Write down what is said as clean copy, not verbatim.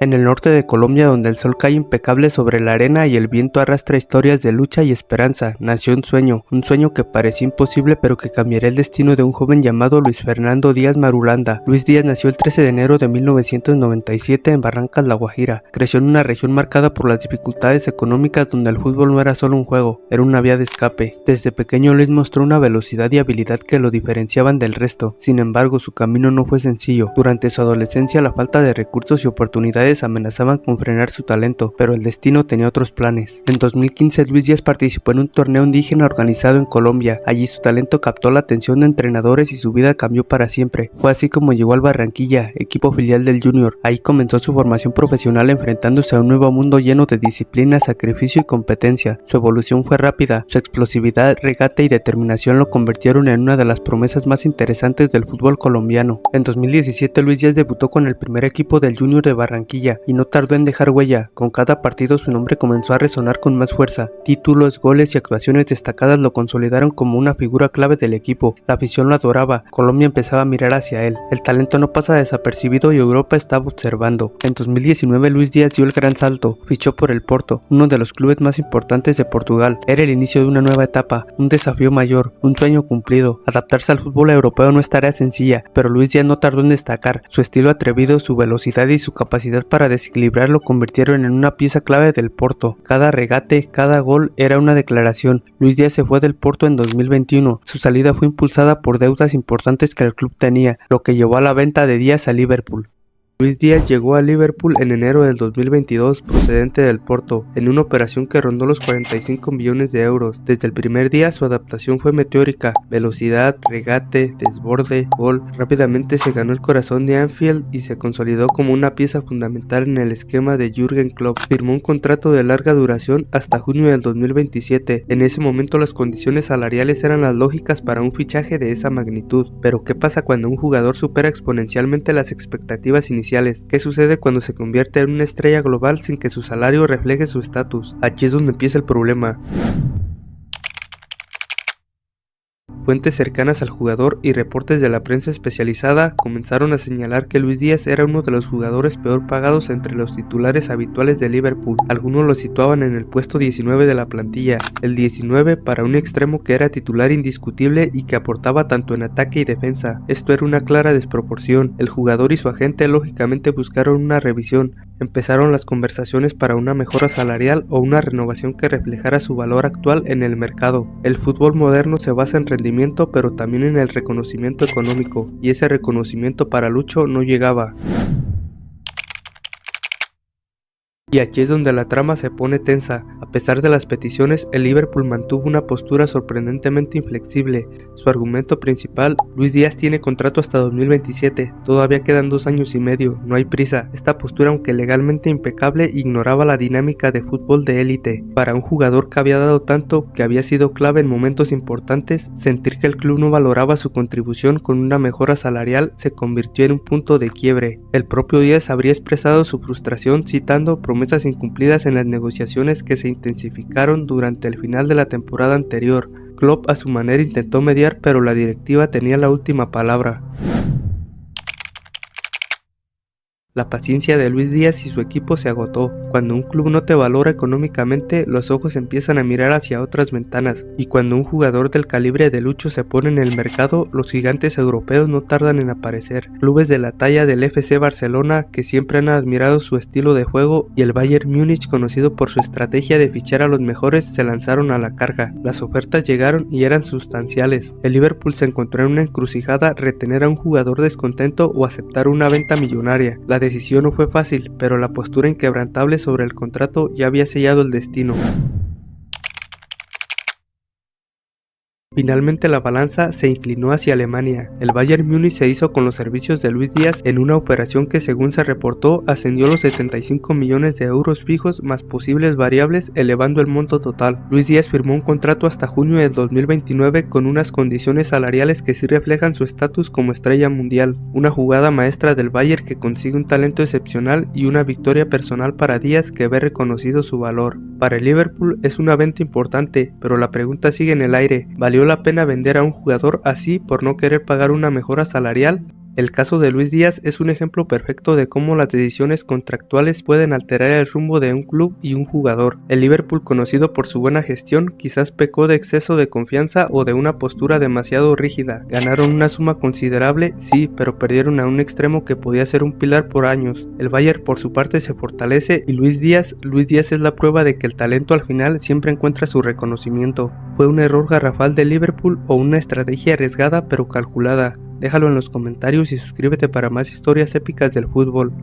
En el norte de Colombia, donde el sol cae impecable sobre la arena y el viento arrastra historias de lucha y esperanza, nació un sueño que parecía imposible pero que cambiaría el destino de un joven llamado Luis Fernando Díaz Marulanda. Luis Díaz nació el 13 de enero de 1997 en Barrancas, La Guajira. Creció en una región marcada por las dificultades económicas donde el fútbol no era solo un juego, era una vía de escape. Desde pequeño Luis mostró una velocidad y habilidad que lo diferenciaban del resto. Sin embargo, su camino no fue sencillo. Durante su adolescencia, la falta de recursos y oportunidades amenazaban con frenar su talento, pero el destino tenía otros planes. En 2015 Luis Díaz participó en un torneo indígena organizado en Colombia. Allí su talento captó la atención de entrenadores y su vida cambió para siempre. Fue así como llegó al Barranquilla, equipo filial del Junior. Ahí comenzó su formación profesional enfrentándose a un nuevo mundo lleno de disciplina, sacrificio y competencia. Su evolución fue rápida, su explosividad, regate y determinación lo convirtieron en una de las promesas más interesantes del fútbol colombiano. En 2017 Luis Díaz debutó con el primer equipo del Junior de Barranquilla y no tardó en dejar huella. Con cada partido su nombre comenzó a resonar con más fuerza. Títulos, goles y actuaciones destacadas lo consolidaron como una figura clave del equipo. La afición lo adoraba, Colombia empezaba a mirar hacia él. El talento no pasa desapercibido y Europa estaba observando. En 2019 Luis Díaz dio el gran salto, fichó por el Porto, uno de los clubes más importantes de Portugal. Era el inicio de una nueva etapa, un desafío mayor, un sueño cumplido. Adaptarse al fútbol europeo no es tarea sencilla, pero Luis Díaz no tardó en destacar. Su estilo atrevido, su velocidad y su capacidad para desequilibrar lo convirtieron en una pieza clave del Porto. Cada regate, cada gol era una declaración. Luis Díaz se fue del Porto en 2021. Su salida fue impulsada por deudas importantes que el club tenía, lo que llevó a la venta de Díaz a Liverpool. Luis Díaz llegó a Liverpool en enero del 2022 procedente del Porto, en una operación que rondó los 45 millones de euros. Desde el primer día su adaptación fue meteórica, velocidad, regate, desborde, gol. Rápidamente se ganó el corazón de Anfield y se consolidó como una pieza fundamental en el esquema de Jürgen Klopp. Firmó un contrato de larga duración hasta junio del 2027. En ese momento las condiciones salariales eran las lógicas para un fichaje de esa magnitud. Pero ¿qué pasa cuando un jugador supera exponencialmente las expectativas iniciales? ¿Qué sucede cuando se convierte en una estrella global sin que su salario refleje su estatus? Aquí es donde empieza el problema. Fuentes cercanas al jugador y reportes de la prensa especializada comenzaron a señalar que Luis Díaz era uno de los jugadores peor pagados entre los titulares habituales de Liverpool. Algunos lo situaban en el puesto 19 de la plantilla, el 19 para un extremo que era titular indiscutible y que aportaba tanto en ataque y defensa. Esto era una clara desproporción. El jugador y su agente lógicamente buscaron una revisión. Empezaron las conversaciones para una mejora salarial o una renovación que reflejara su valor actual en el mercado. El fútbol moderno se basa en rendimiento pero también en el reconocimiento económico, y ese reconocimiento para Lucho no llegaba. Y aquí es donde la trama se pone tensa. A pesar de las peticiones, el Liverpool mantuvo una postura sorprendentemente inflexible. Su argumento principal: Luis Díaz tiene contrato hasta 2027, todavía quedan 2 años y medio, no hay prisa. Esta postura, aunque legalmente impecable, ignoraba la dinámica de fútbol de élite. Para un jugador que había dado tanto, que había sido clave en momentos importantes, sentir que el club no valoraba su contribución con una mejora salarial se convirtió en un punto de quiebre. El propio Díaz habría expresado su frustración citando promesas incumplidas en las negociaciones que se intensificaron durante el final de la temporada anterior. Klopp a su manera intentó mediar, pero la directiva tenía la última palabra. La paciencia de Luis Díaz y su equipo se agotó. Cuando un club no te valora económicamente, los ojos empiezan a mirar hacia otras ventanas, y cuando un jugador del calibre de Lucho se pone en el mercado, los gigantes europeos no tardan en aparecer. Clubes de la talla del FC Barcelona, que siempre han admirado su estilo de juego, y el Bayern Múnich, conocido por su estrategia de fichar a los mejores, se lanzaron a la carga. Las ofertas llegaron y eran sustanciales. El Liverpool se encontró en una encrucijada: retener a un jugador descontento o aceptar una venta millonaria. La decisión no fue fácil, pero la postura inquebrantable sobre el contrato ya había sellado el destino. Finalmente la balanza se inclinó hacia Alemania. El Bayern Múnich se hizo con los servicios de Luis Díaz en una operación que, según se reportó, ascendió a los 75 millones de euros fijos más posibles variables, elevando el monto total. Luis Díaz firmó un contrato hasta junio del 2029 con unas condiciones salariales que sí reflejan su estatus como estrella mundial. Una jugada maestra del Bayern que consigue un talento excepcional y una victoria personal para Díaz, que ve reconocido su valor. Para el Liverpool es una venta importante, pero la pregunta sigue en el aire: ¿valió la pena vender a un jugador así por no querer pagar una mejora salarial? El caso de Luis Díaz es un ejemplo perfecto de cómo las decisiones contractuales pueden alterar el rumbo de un club y un jugador. El Liverpool, conocido por su buena gestión, quizás pecó de exceso de confianza o de una postura demasiado rígida. Ganaron una suma considerable, sí, pero perdieron a un extremo que podía ser un pilar por años. El Bayern por su parte se fortalece y Luis Díaz es la prueba de que el talento al final siempre encuentra su reconocimiento. ¿Fue un error garrafal de Liverpool o una estrategia arriesgada pero calculada? Déjalo en los comentarios y suscríbete para más historias épicas del fútbol.